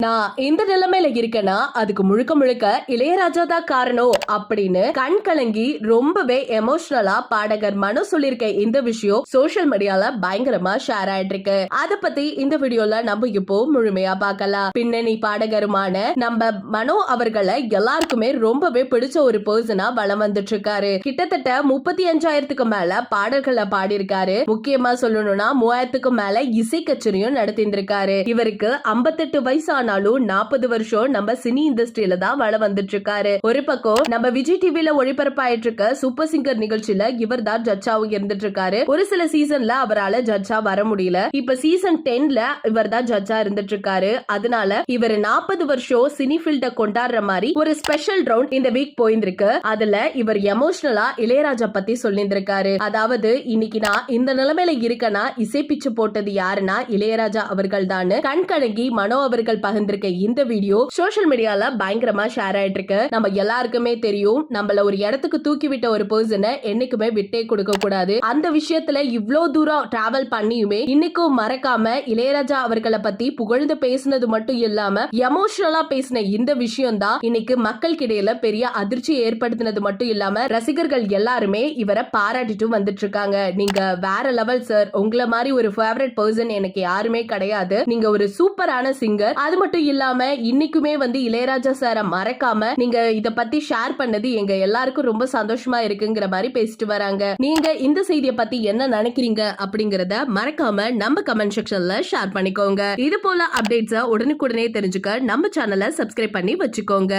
நான் இந்த நிலைமையில இருக்கேன்னா அதுக்கு முழுக்க முழுக்க இளையராஜா தான் காரணம் அப்படின்னு கண் கலங்கி ரொம்பவே எமோஷனலா பாடகர் மனோ சொல்லிருக்க இந்த விஷயம் சோசியல் மீடியால பயங்கரமா ஷேர் ஆயிட்டு இருக்கு. அத பத்தி இந்த வீடியோல நம்ம இப்போ முழுமையா பார்க்கலாம். பின்னணி பாடகருமான நம்ம மனோ அவர்களை எல்லாருக்குமே ரொம்பவே பிடிச்ச ஒரு பர்சனா வலம் வந்துட்டு இருக்காரு. கிட்டத்தட்ட 35,000க்கு மேல பாடல்களை பாடியிருக்காரு. முக்கியமா சொல்லணும்னா 3000க்கு மேல இசை கச்சேரியும் நடத்திருக்காரு. இவருக்கு 58 வயசான 40 வருஷம் நம்ம சினி இண்டஸ்ட்ரியில தான் வள வந்துட்டு இருக்காரு. ஒரு பக்கம் நம்ம விஜய் டிவில ஒளிபரப்பாயிட்டு இருக்க சூப்பர் சிங்கர் நிகழ்ச்சியில இவர் தான் ஜட்ஜாவும் இருந்துட்டு இருக்காரு. ஒரு சில சீசன்ல அவரால் ஜட்ஜா வர முடியல. இப்ப சீசன் 10ல இவர் தான் ஜட்ஜா இருந்துட்டு இருக்காரு. அதனால இவர் 40 வருஷம் சினி ஃபீல்ட கொண்டாடுற மாதிரி ஒரு ஸ்பெஷல் ரவுண்ட் இந்த வீக் போயிருந்திருக்கு. அதுல இவர் எமோஷனலா இளையராஜா பத்தி சொல்லியிருந்திருக்காரு. அதாவது இன்னைக்கு நான் இந்த நிலைமையில இருக்கனா இசை பிச்சு போட்டது யாருன்னா இளையராஜா அவர்கள் தான் கண் கலங்கி மனோ அவர்கள் பகிர்ந்திருக்க இந்த வீடியோ சோஷியல் மீடியால பயங்கரமா ஷேர் ஆயிட்டு இருக்கு. நம்ம எல்லாருக்குமே தெரியும், நம்மள ஒரு இடத்துக்கு தூக்கி விட்ட ஒரு பர்சனை என்னைக்குமே விட்டே கொடுக்க கூடாது. அந்த விஷயத்துல இவ்ளோ தூரம் டிராவல் பண்ணியுமே இன்னைக்கும் மறக்காம இளையராஜா அவர்களை பத்தி புகழ்ந்து பேசினது மட்டும் இல்லாம எமோஷனலா பேசின இந்த விஷயம் தான் இன்னைக்கு மக்களுக்கு இடையில பெரிய அதிர்ச்சி ஏற்படுத்தினது மட்டும் இல்லாம ரசிகர்கள் எல்லாருமே இவரை பாராட்டிட்டு வந்துட்டு இருக்காங்க. நீங்க வேற லெவல் சார், உங்களை மாதிரி ஒரு ஃபேவரட் பர்சன் எனக்கு யாருமே கிடையாது. நீங்க ஒரு சூப்பரான சிங்கர். அது மட்டும் இல்லாம இன்னைக்குமே இளையராஜா சார மறக்காம நீங்க இத பத்தி ஷேர் பண்ணது எங்க எல்லாருக்கும் ரொம்ப சந்தோஷமா இருக்குங்கிற மாதிரி பேசிட்டு வராங்க. நீங்க இந்த செய்தியை பத்தி என்ன நினைக்கிறீங்க அப்படிங்கறத மறக்காம நம்ம கமெண்ட் செக்ஷன்ல ஷேர் பண்ணிக்கோங்க. இது போல அப்டேட்ஸ் உடனுக்குடனே தெரிஞ்சுக்க நம்ம சேனலை சப்ஸ்கிரைப் பண்ணி வச்சுக்கோங்க.